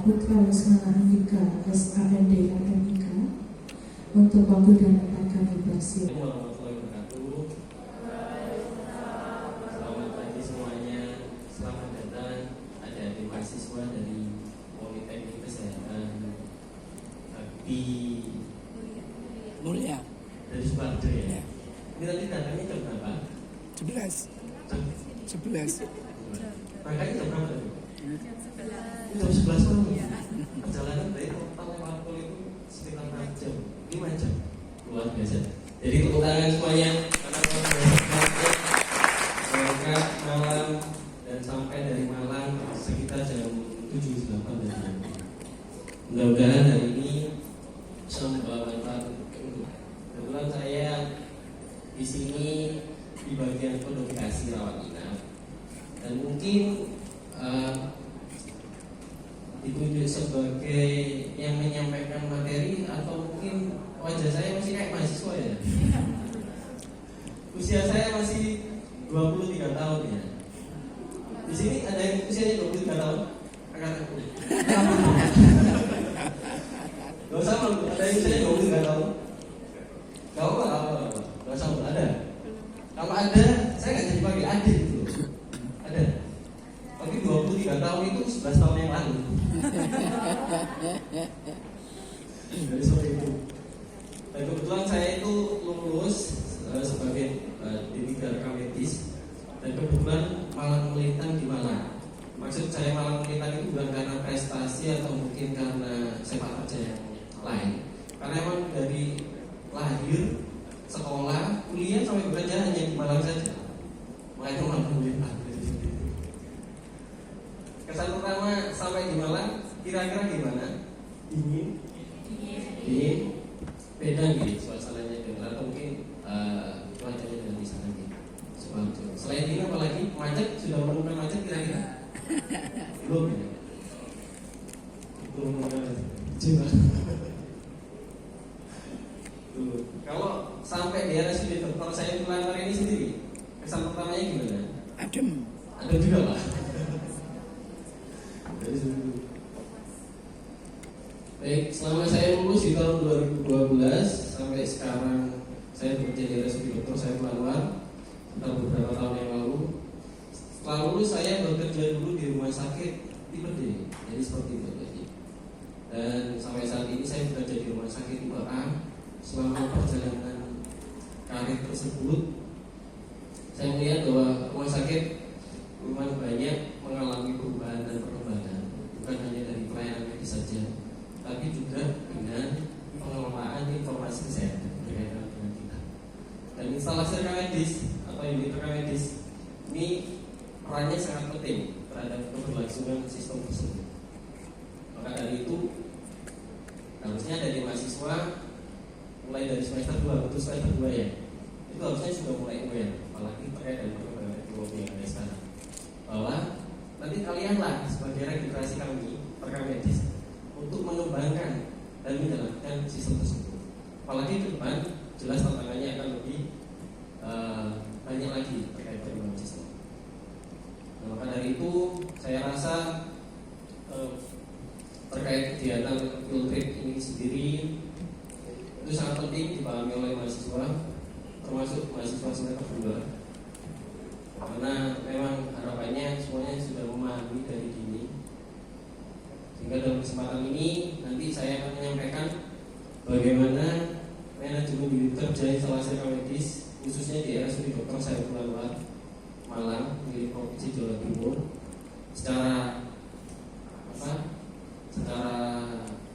Putra Lesmana Andika SAND Akademika untuk waktu dan tempat kami bersiap. Warahmatullahi wabarakatuh. Selamat pagi semuanya. Selamat datang adik-adik mahasiswa dari Politeknik Kesehatan Bakti Mulia dari Sukoharjo ya. Ini tadi datangnya jam berapa? 11. Makanya jam berapa? Jam 11 malam. Perjalanan dari total waktu itu sekitar 4 jam, 5 jam. Luar biasa. Jadi tepuk tangan semuanya. Semoga malam dan sampai dari Malang sekitar jam 7-8 dan mudah-mudahan hari ini bisa membawa manfaat. Kebetulan saya di sini di bagian kodifikasi rawat inap dan mungkin ditunjuk sebagai yang menyampaikan materi atau mungkin wajah saya masih kayak mahasiswa ya. Usia saya masih 23 tahun ya. Di sini ada yang usianya 23 tahun? Angkat aku. Gak usah malu, ada yang usianya 23 tahun? Gak apa-apa, gak usah malu, ada. Kalau ada, saya gak jadi panggil adik gitu. Ada. Tapi 23 tahun itu 11 tahun yang lalu. Jadi seperti itu. Dan kebetulan saya itu lulus sebagai D3 rekam medis. Dan kebetulan Malang melintang di Malang. Maksud saya Malang melintang itu bukan karena prestasi atau mungkin karena sepak terjang yang lain. Karena emang dari lahir, sekolah, kuliah sampai bekerja hanya di Malang saja. Makanya Malang melintang. Kesan pertama sampai di Malang kira-kira gimana? Dingin? Beda gitu suasananya dengan atau mungkin cuacanya dengan di sana gitu. Selain dingin apalagi macet, sudah menemukan macet kira-kira? Belum ya? Belum coba. Kalau sampai di RSUD Dr. Said Anwar ini sendiri, kesan pertamanya gimana? Adem juga Pak. Baik, selama saya lulus di tahun 2012 sampai sekarang saya bekerja di RSUD Dr. Said Anwar sekitar beberapa tahun yang lalu. Setelah lulus saya bekerja dulu di rumah sakit tipe D, jadi seperti itu tadi. Dan sampai saat ini saya bekerja di rumah sakit tipe A. Selama perjalanan karir tersebut, saya melihat bahwa rumah sakit lumayan banyak mengalami perubahan dan perkembangan, bukan hanya dari pelayanan medis saja, tapi juga dengan pengelolaan informasi kesehatan berkaitan dengan kita. Dan instalasi rekam medis atau unit rekam medis ini perannya sangat penting terhadap keberlangsungan sistem tersebut. Maka dari itu harusnya dari mahasiswa mulai dari semester 2 atau semester 2 ya, itu harusnya sudah mulai aware, apalagi terkait dengan perkembangan teknologi yang ada sekarang, bahwa nanti kalianlah sebagai regenerasi kami rekam medis untuk mengembangkan dan menjalankan sistem tersebut. Apalagi ke depan jelas tantangannya akan lebih banyak lagi terkait dengan sistem. Nah, maka dari itu saya rasa terkait kegiatan field trip ini sendiri itu sangat penting dipahami oleh mahasiswa, termasuk mahasiswa semester 2, karena memang harapannya semuanya sudah memahami dari dini. Sehingga dalam kesempatan ini nanti saya akan menyampaikan bagaimana manajemen unit kerja instalasi rekam medis khususnya di RSUD Dr. Said Anwar Malang milik Provinsi Jawa Timur secara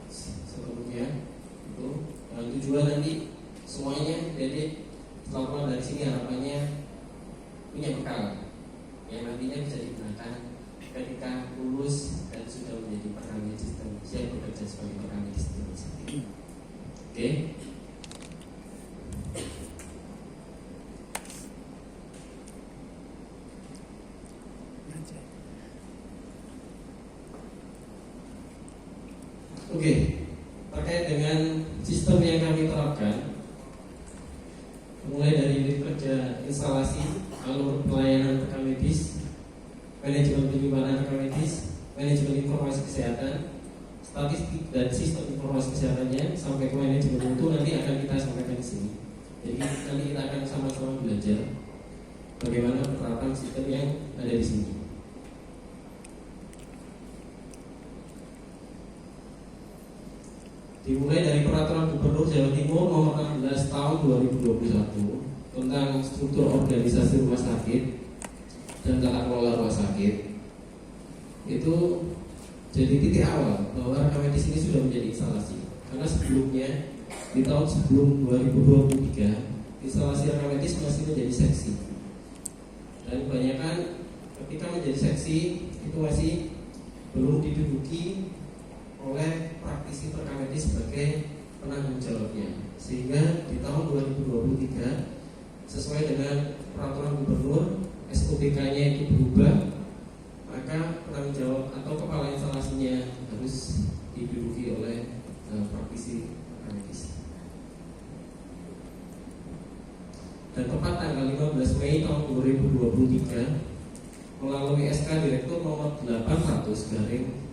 sepenuhnya itu dengan tujuan nanti semuanya jadi setelah pulang dari sini harapannya punya bekal yang nantinya bisa digunakan ketika lulus dan sudah menjadi rekam medis dan siap bekerja sebagai rekam medis di rumah sakit. Oke. Oke, terkait dengan sistem yang kami terapkan, mulai dari unit kerja instalasi, alur pelayanan rekam medis, manajemen penyimpanan rekam medis, manajemen informasi kesehatan, statistik dan sistem informasi kesehatannya sampai ke manajemen mutu nanti akan kita sampaikan di sini. Jadi nanti kita akan sama-sama belajar bagaimana penerapan sistem yang ada di sini. Dimulai dari Peraturan Gubernur Jawa Timur Nomor 16 Tahun 2021 tentang struktur organisasi rumah sakit dan tata kelola rumah sakit. Itu jadi titik awal bahwa rekam medis ini sudah menjadi instalasi. Karena sebelumnya di tahun sebelum 2023 instalasi rekam medis masih menjadi seksi. Dan kebanyakan ketika menjadi seksi itu masih belum diduduki oleh praktisi rekam medis sebagai penanggung jawabnya. Sehingga di tahun 2023 sesuai dengan peraturan gubernur SOPK-nya itu berubah, maka penanggung jawab atau kepala instalasinya harus diduduki oleh praktisi rekam medis. Dan tepat tanggal 15 Mei tahun 2023 melalui SK Direktur nomor 800 garing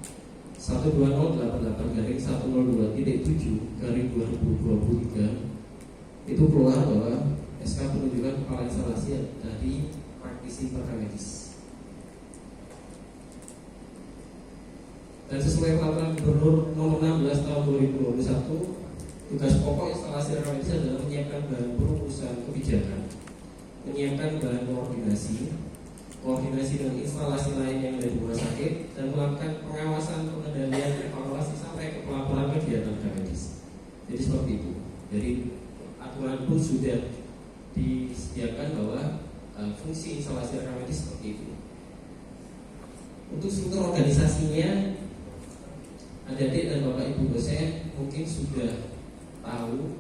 12088 garing 102.7 garing 2023 itu keluar bahwa SK penunjukan kepala instalasi dari praktisi rekam medis. Dan sesuai peraturan gubernur nomor 16 tahun 2021, tugas pokok instalasi rekam medis adalah menyiapkan bahan perumusan kebijakan, menyiapkan bahan koordinasi dengan instalasi lain yang ada di rumah sakit, dan melakukan pengawasan, pengendalian, evaluasi sampai ke pelaporan kegiatan rekam medis. Jadi seperti itu. Jadi aturan pun sudah disediakan bahwa fungsi instalasi rekam medis seperti itu. Untuk struktur organisasinya, adik-adik dan bapak ibu dosen mungkin sudah tahu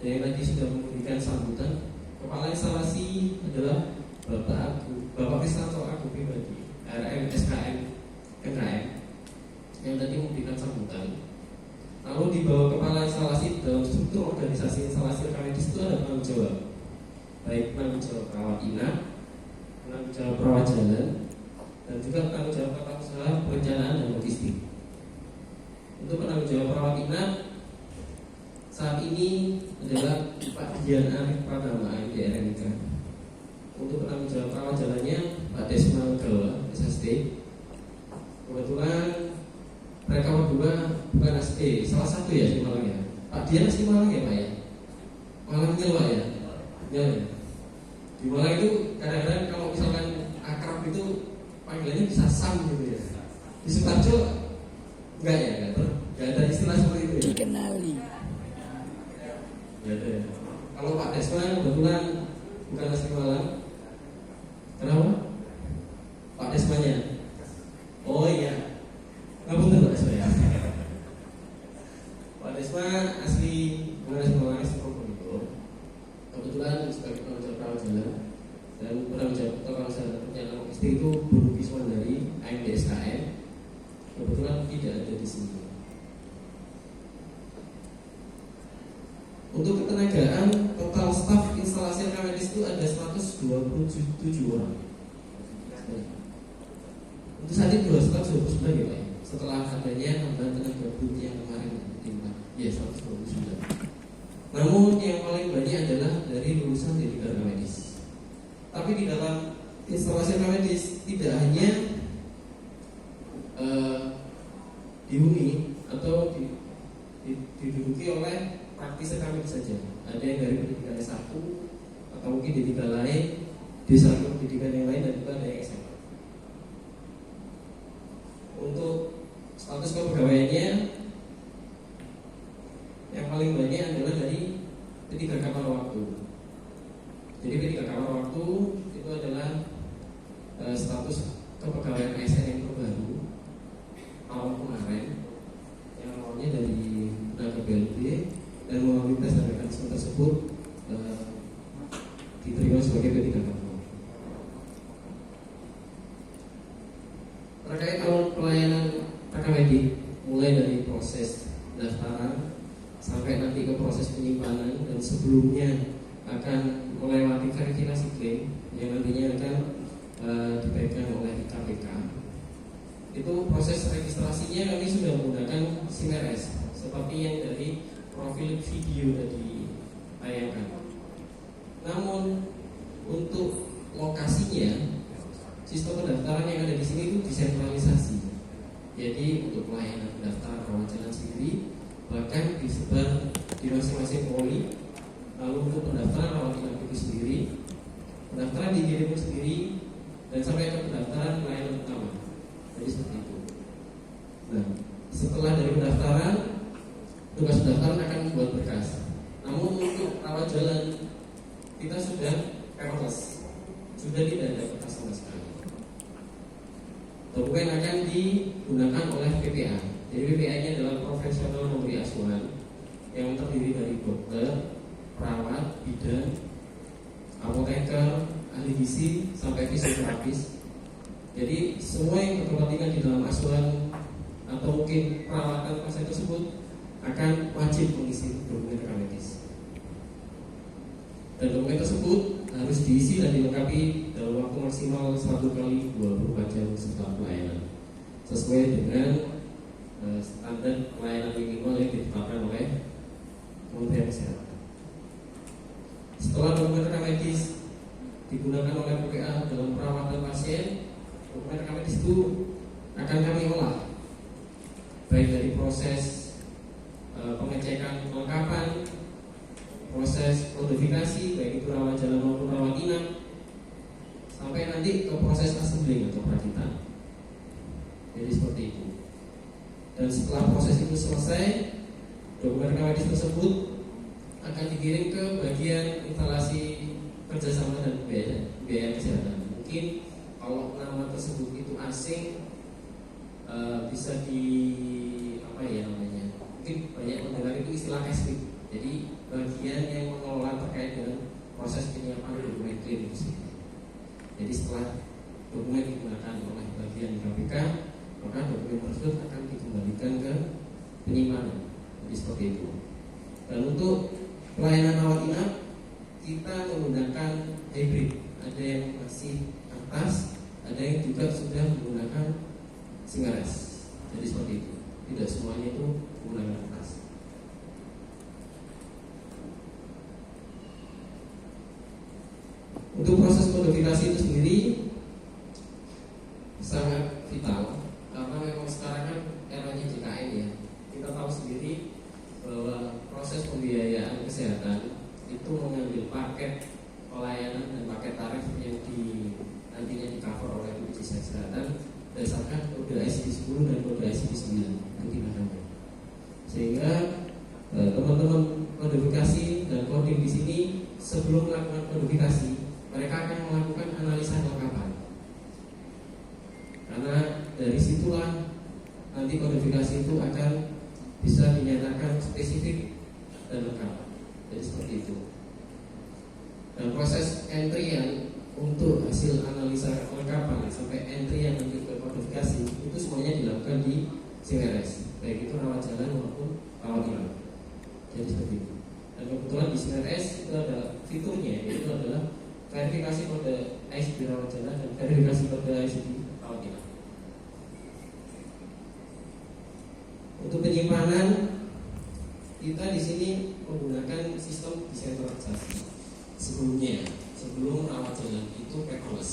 dan yang tadi sudah memberikan sambutan. Kepala instalasi adalah Bapak Kristanto Agung Pribadi, RM SKM MKM yang tadi memberikan sambutan. Lalu di bawah kepala instalasi dalam struktur organisasi instalasi rekam medis itu ada penanggung jawab, baik penanggung jawab perawat inap, penanggung jawab perawat jalan, dan juga penanggung jawab tata usaha perencanaan dan logistik. Untuk penanggung jawab perawat inap saat ini adalah Pak Dian Arif Pratama MDRMK. Untuk penanggung jawab perawat jalannya Pak Desma Gawa SST. Kebetulan mereka berdua bukan ST, salah satu ya di Malang ya. Pak Dian asli Malang ya Pak ya? Malangnya Pak ya? Ya. Di Malang itu kadang-kadang kalau misalkan akrab itu panggilannya bisa Sam gitu ya. Di Sukarjo enggak ya, enggak ada istilah seperti itu ya. Dikenali. Enggak ada ya. Kalau Pak Desma kebetulan bukan asli Malang. Kenapa? Pak Desmanya. Oh iya. Enggak betul Pak Desma ya. Pak Desma asli Malang asli Probolinggo. Kebetulan sebagai penanggung jawab perawat jalan dan penanggung jawab tata usaha perencanaan logistik itu berlukisan dari AMDSKM. Kebetulan tidak ada di sini. Untuk ketenagaan total staf instalasi rekam medis itu ada 127 orang. Untuk saat ini 129 ya Pak. Setelah adanya tambahan tenaga kerja yang kemarin ya 129. Namun yang paling banyak adalah dari lulusan dari rekam medis. Tapi di dalam instalasi rekam medis tidak hanya dihuni atau diduduki oleh praktisi rekam medis saja. Ada yang dari pendidikan S1 atau mungkin pendidikan lain, di satu pendidikan yang lain, dan juga ada yang SMA. Untuk status kepegawaiannya yang paling banyak adalah dari P3 kapal waktu. Jadi P3 kapal waktu itu adalah status kepegawaian ASN yang terbaru awal kemarin, yang awalnya dari tenaga BLB dan melalui tes dan mekanisme tersebut diterima sebagai P3 kapal. Terkait awal pelayanan rekam medis, mulai dari proses pendaftaran sampai nanti ke proses penyimpanan, dan sebelumnya akan melewati verifikasi klaim yang nantinya akan dipegang oleh KPK. itu proses registrasinya kami sudah menggunakan SIM-RS seperti yang dari profil video tadi tayangkan. Namun untuk lokasinya, sistem pendaftaran yang ada di sini itu desentralisasi. Jadi untuk pelayanan pendaftaran rawat jalan sendiri bahkan disebar di masing-masing poli. Lalu untuk pendaftaran rawat inap itu sendiri, pendaftaran dikirim sendiri dan sampai ke pendaftaran pelayanan utama. Jadi seperti itu. Nah, setelah dari pendaftaran, tugas pendaftaran akan membuat berkas. Namun untuk rawat jalan kita sudah paperless, sudah tidak ada kertas sama sekali. Dokumen akan digunakan oleh PPA. Jadi PPA-nya adalah profesional pemberi asuhan yang terdiri dari dokter, perawat, bidan, apoteker, ahli gizi, sampai fisioterapis. Jadi semua yang berkepentingan di dalam asuhan atau mungkin perawatan pasien tersebut akan wajib mengisi dokumen rekam medis. Dan dokumen tersebut harus diisi dan dilengkapi dalam waktu maksimal 1 kali 24 jam setelah pelayanan, sesuai dengan standar pelayanan minimal yang ditetapkan oleh Kementerian Kesehatan. Setelah dokumen rekam medis digunakan oleh PPA dalam perawatan pasien, dokumen rekam medis itu akan kami olah, baik dari proses pengecekan kelengkapan, proses kodifikasi, baik itu rawat jalan maupun rawat inap, sampai nanti ke proses assembling atau perakitan. Jadi seperti itu. Dan setelah proses itu selesai, dokumen rekam medis tersebut akan dikirim ke bagian instalasi kerjasama dan biaya kesehatan. Mungkin kalau nama tersebut itu asing, bisa di apa ya namanya? Mungkin banyak mendengar itu istilah SPIK. Jadi bagian yang mengelola terkait dengan proses penyiapan dokumen klinis. Jadi setelah dokumen digunakan oleh bagian KPK, maka dokumen tersebut akan dikembalikan ke penyimpanan. Jadi seperti itu. Dan untuk pelayanan rawat inap kita menggunakan hybrid. Ada yang masih kertas, ada yang juga sudah menggunakan SIM-RS. Jadi seperti itu. Tidak semuanya itu menggunakan kertas. Untuk proses kodifikasi itu sendiri sangat vital karena memang sekarang kan eranya JKN ya. Kita tahu sendiri bahwa proses pembiayaan kesehatan itu mengambil paket pelayanan dan paket tarif yang nantinya di cover oleh BPJS Kesehatan berdasarkan kode ICD 10 dan kode ICD 9 pertimbangannya. Sehingga teman-teman kodifikasi dan coding di sini sebelum melakukan kodifikasi mereka akan melakukan analisa kelengkapan. Karena dari situlah nanti kodifikasi itu akan bisa dinyatakan spesifik dan lengkap. Jadi seperti itu. Dan proses entryan untuk hasil analisa kelengkapan sampai entryan nanti ke kodifikasi itu semuanya dilakukan di SIM-RS, baik itu rawat jalan maupun rawat inap. Jadi seperti itu. Dan kebetulan di SIM-RS itu ada fiturnya, yaitu adalah verifikasi kode ICD rawat jalan dan verifikasi kode ICD rawat inap. Untuk penyimpanan kita di sini menggunakan sistem desentralisasi. Sebelum rawat jalan itu paperless.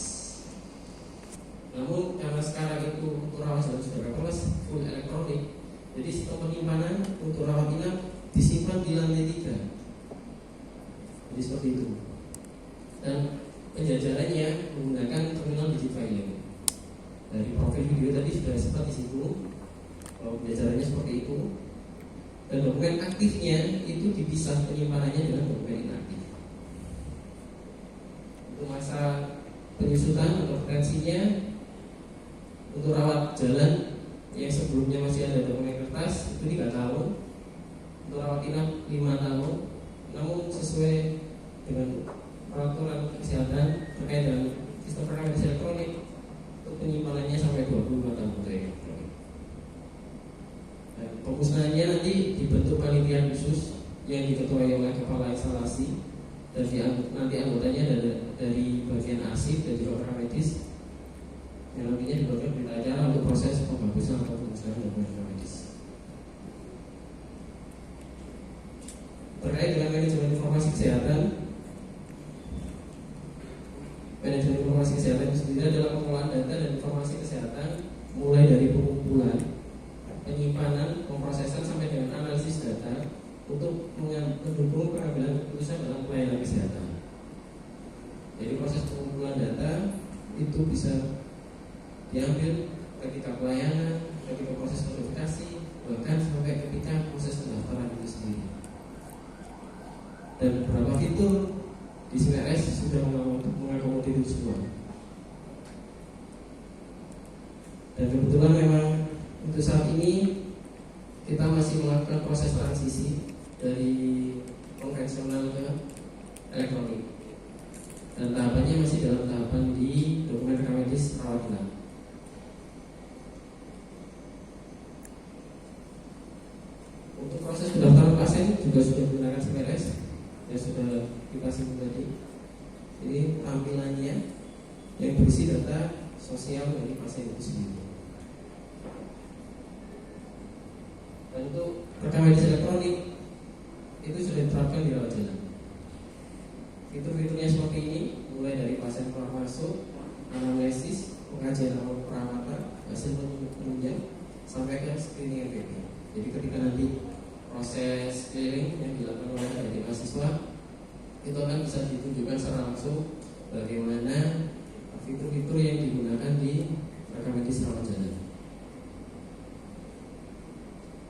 Namun karena sekarang itu untuk rawat jalan sudah paperless, full elektronik. Jadi sistem penyimpanan untuk rawat inap disimpan di lantai 3. Jadi seperti itu. Dan penjajarannya menggunakan terminal digifiling. Dari profil video tadi sudah sempat disinggung. Penjajarannya seperti itu. Dan dokumen aktifnya itu dipisah penyimpanannya dengan dokumen inaktif. Untuk masa penyusutan atau referensinya untuk rawat jalan yang sebelumnya masih ada dokumen kertas itu 3 tahun. Untuk rawat inap 5 tahun. Namun sesuai dengan peraturan kesehatan terkait dengan sistem rekam medis elektronik untuk penyimpanannya sampai 25 tahun untuk elektronik. Dan pemusnahannya nanti dibentuk panitia khusus yang diketuai oleh kepala instalasi dan nanti anggotanya dari bagian arsip dan juga rekam medis. yang nantinya dibuatkan berita acara untuk proses pembagusan atau pengusahaan dokumen medis. Terkait dengan manajemen informasi kesehatan, manajemen informasi kesehatan itu sendiri adalah pengolahan data dan informasi kesehatan mulai dari pengumpulan, penyimpanan, pemrosesan sampai dengan analisis data untuk mendukung pengambilan keputusan dalam pelayanan kesehatan. Jadi proses pengumpulan data itu bisa diambil ketika pelayanan, ketika proses verifikasi, bahkan sampai ketika proses pendaftaran itu sendiri. Dan beberapa fitur di CMRS sudah mengakomodir itu semua. Dan kebetulan memang untuk saat ini kita masih melakukan proses transisi dari konvensional ke elektronik. Dan tahapannya masih dalam tahapan di dokumen rekam medis rawat inap. Untuk proses pendaftaran pasien juga sudah menggunakan CMRS yang sudah kita sebut tadi. Ini tampilannya yang berisi data sosial dari pasien itu sendiri. Dan untuk rekam medis elektronik itu sudah diterapkan di rawat jalan. Fitur-fiturnya seperti ini, mulai dari pasien keluar masuk, anamnesis, pengajian awal perawatan, hasil penunjang, sampai ke screening NPP. Jadi ketika nanti proses clearing yang dilakukan oleh adik mahasiswa itu akan bisa ditunjukkan secara langsung bagaimana fitur-fitur yang digunakan di rekam medis rawat jalan.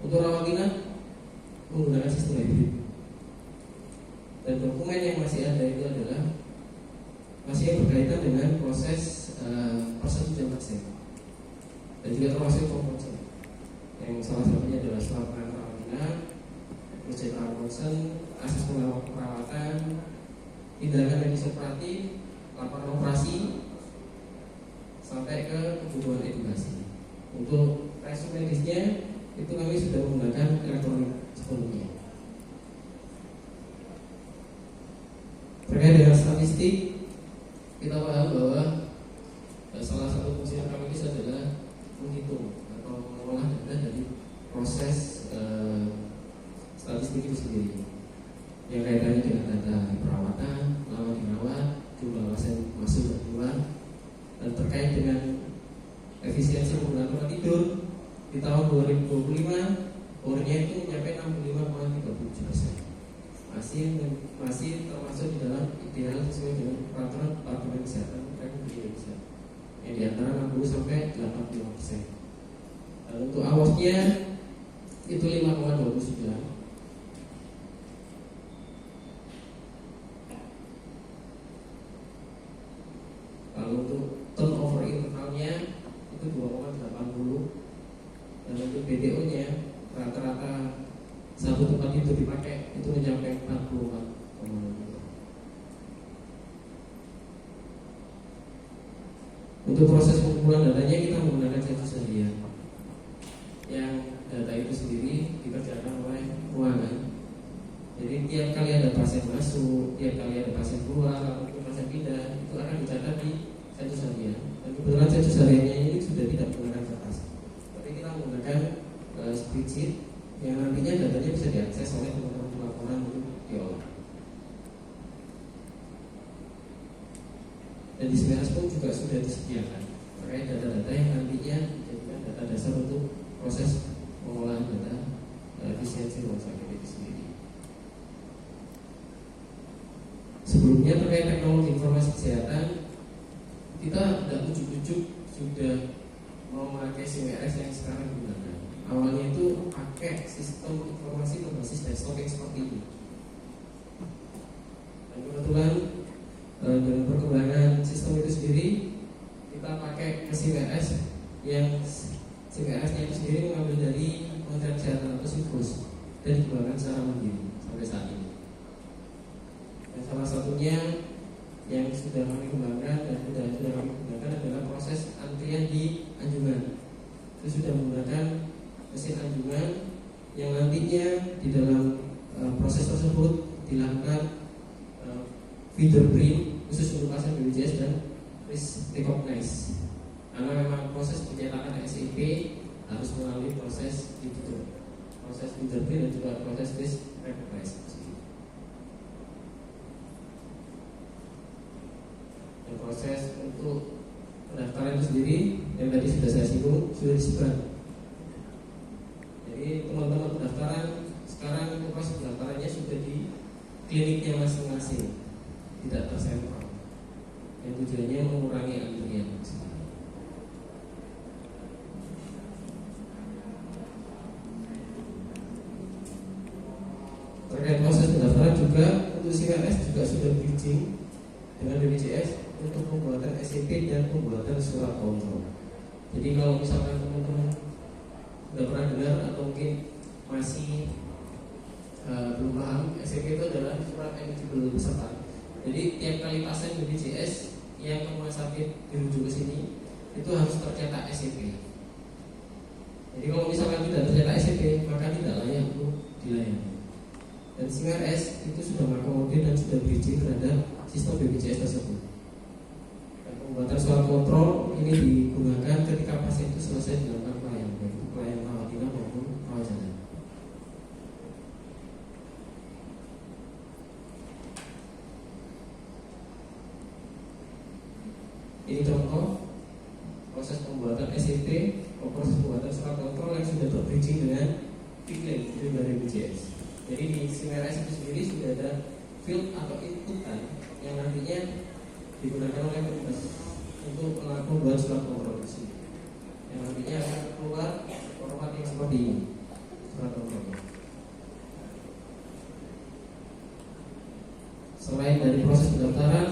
Untuk rawat inap menggunakan sistem hybrid. Dan dokumen yang masih ada itu adalah masih berkaitan dengan proses persetujuan pasien dan juga termasuk konsen. Yang salah satunya adalah surat pengantar rawat inap, prosedur konsen, asesmen perawatan, tindakan medis operatif, laporan operasi, sampai ke kebutuhan edukasi. Untuk resume medisnya itu kami sudah menggunakan elektronik sebelumnya. Terkait dengan statistik, kita paham bahwa salah satu fungsi rekam medis adalah menghitung atau mengolah data dari proses statistik itu sendiri, yang kaitannya dengan data perawatan, lama dirawat, jumlah pasien masuk dan keluar, dan terkait dengan efisiensi penggunaan tempat tidur di tahun 2025, bornya itu mencapai 65,37%. Masih termasuk di dalam ideal sesuai dengan peraturan Departemen Kesehatan Republik Indonesia, yang di antara 60 sampai 85%. Dan untuk awasnya itu 5,29. Kalau untuk turnover internalnya itu 2,80. Dan untuk BTO nya rata-rata satu tempat itu dipakai itu mencapai 44,6. Untuk proses pengumpulan datanya kita menggunakan sensus harian, yang data itu sendiri dikerjakan oleh ruangan. Jadi tiap kali ada pasien masuk, tiap kali ada pasien keluar, ataupun pasien pindah, itu akan dicatat di sensus harian. Dan kebetulan sensus hariannya ini sudah tidak menggunakan kertas, tapi kita menggunakan spreadsheet yang nantinya datanya bisa diakses oleh teman-teman laporan untuk diolah. Dan di CMRS pun juga sudah disediakan terkait data-data yang nantinya dijadikan data dasar untuk proses pengolahan data efisiensi rumah sakit itu sendiri. Sebelumnya terkait teknologi informasi kesehatan, kita tidak ujuk-ujuk sudah mau memakai CMRS yang sekarang digunakan. Awalnya itu pakai sistem informasi berbasis desktop yang seperti ini. Dan kebetulan dengan perkembangan sistem itu sendiri, kita pakai CMRS yang CMRS-nya itu sendiri mengambil dari Kementerian Kesehatan atau Siklus dan dikembangkan secara mandiri sampai saat ini. Dan salah satunya yang sudah kami kembangkan dan sudah kami gunakan adalah proses antrian di anjungan. Itu sudah menggunakan mesin anjungan yang nantinya di dalam proses tersebut dilakukan fingerprint khusus untuk pasien BPJS dan risk recognize karena memang proses pencetakan SIP harus melalui proses itu, proses interview dan juga proses risk recognition. Dan proses untuk pendaftaran itu sendiri yang tadi sudah saya singgung sudah disebar. Jadi teman-teman pendaftaran sekarang proses pendaftarannya sudah di kliniknya masing-masing, tidak tersentral. Yang tujuannya mengurangi antrian. Terkait proses pendaftaran juga untuk CRS juga sudah bridging dengan BPJS untuk pembuatan SIP dan pembuatan surat kontrol. Jadi kalau misalkan teman-teman sudah pernah dengar atau mungkin masih belum paham, SIP itu adalah surat eligible peserta. Jadi tiap kali pasien BPJS yang ke rumah sakit dirujuk ke sini itu harus tercetak SIP. Jadi kalau misalkan tidak tercetak SIP maka tidak layak untuk dilayani. Dan CRS itu sudah mengakomodir dan sudah bridging terhadap sistem BPJS tersebut. Dan pembuatan surat kontrol ini digunakan ketika pasien itu selesai dilakukan pelayanan, baik pelayanan rawat inap maupun rawat jalan. Ini contoh proses pembuatan SIP atau proses pembuatan surat kontrol yang sudah terbridging dengan iklim dari BPJS. Jadi di CRS itu sendiri sudah ada field atau inputan yang nantinya digunakan oleh petugas untuk melakukan buat surat kontrol di sini. Yang nantinya akan keluar format yang seperti ini, surat kontrol. Selain dari proses pendaftaran,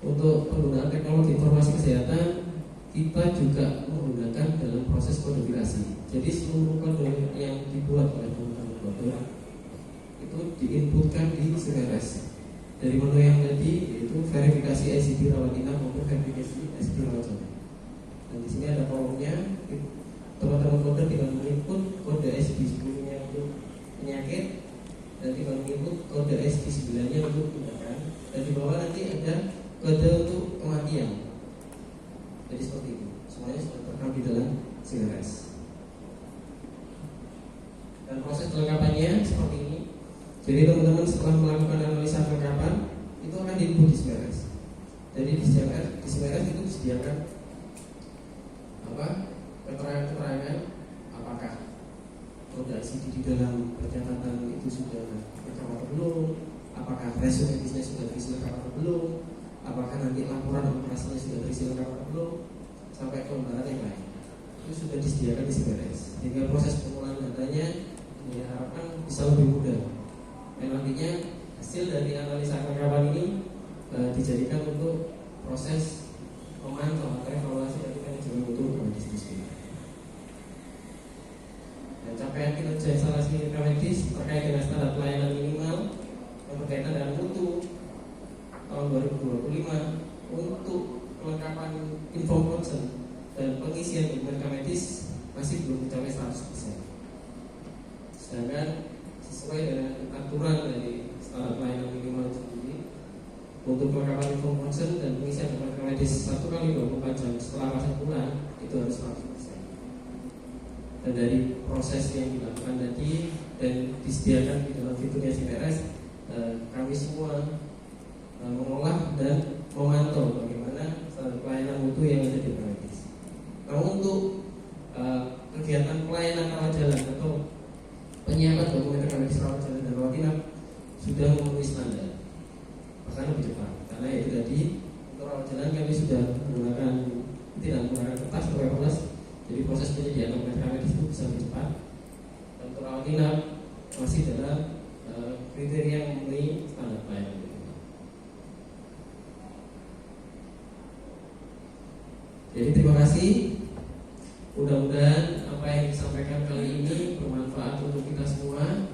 untuk penggunaan teknologi informasi kesehatan kita juga menggunakan dalam proses kodifikasi. Jadi seluruh kode yang dibuat oleh teman-teman dokter itu diinputkan di CRS dari menu yang tadi, yaitu verifikasi SIP rawat inap maupun verifikasi SIP rawat jalan. Dan di sini ada kolomnya, teman-teman dokter tinggal menginput kode SIP sebelumnya untuk penyakit dan tinggal menginput kode SIP 9-nya untuk tindakan, dan di bawah nanti ada kode untuk kematian. Jadi seperti itu, semuanya sudah terekam di dalam CRS. Dan proses kelengkapannya seperti ini. Jadi teman-teman setelah melakukan analisa kelengkapan itu akan diinput di CRS. Jadi di CRS itu disediakan keterangan-keterangan apakah kode ICD di dalam pencatatan itu sudah lengkap atau belum, apakah resume medisnya sudah terisi lengkap atau belum, apakah nanti laporan operasinya sudah terisi lengkap atau belum, sampai ke lembaran yang lain. Itu sudah disediakan di CRS. Sehingga proses pengolahan datanya diharapkan bisa lebih mudah. Dan nantinya hasil dari analisa kelengkapan ini dijadikan untuk proses memantau atau evaluasi dari manajemen mutu medis. Dan capaian kinerja instalasi medis terkait dengan standar pelayanan minimal yang berkaitan dengan mutu tahun 2025 untuk kelengkapan info consent dan pengisian dokumen medis masih belum mencapai 100%. Sedangkan sesuai dengan aturan dari standar pelayanan minimal sendiri untuk kelengkapan info consent dan pengisian dokumen medis 1 kali 24 jam setelah pasien pulang itu harus 100%. Dan dari proses yang dilakukan tadi dan disediakan di dalam fiturnya CRS, kami semua mengolah dan memantau bagaimana standar pelayanan mutu yang ada di medis. Nah, untuk kegiatan pelayanan rawat jalan atau penyiapan dokumen medis rawat jalan dan rawat inap sudah memenuhi standar, bahkan lebih cepat. Karena itu tadi untuk rawat jalan kami sudah menggunakan tidak menggunakan kertas atau paperless, jadi proses penyediaan dokumen medis itu bisa lebih cepat. Dan untuk rawat inap masih dalam kriteria yang memenuhi standar pelayanan. Jadi terima kasih. Mudah-mudahan apa yang disampaikan kali ini bermanfaat untuk kita semua.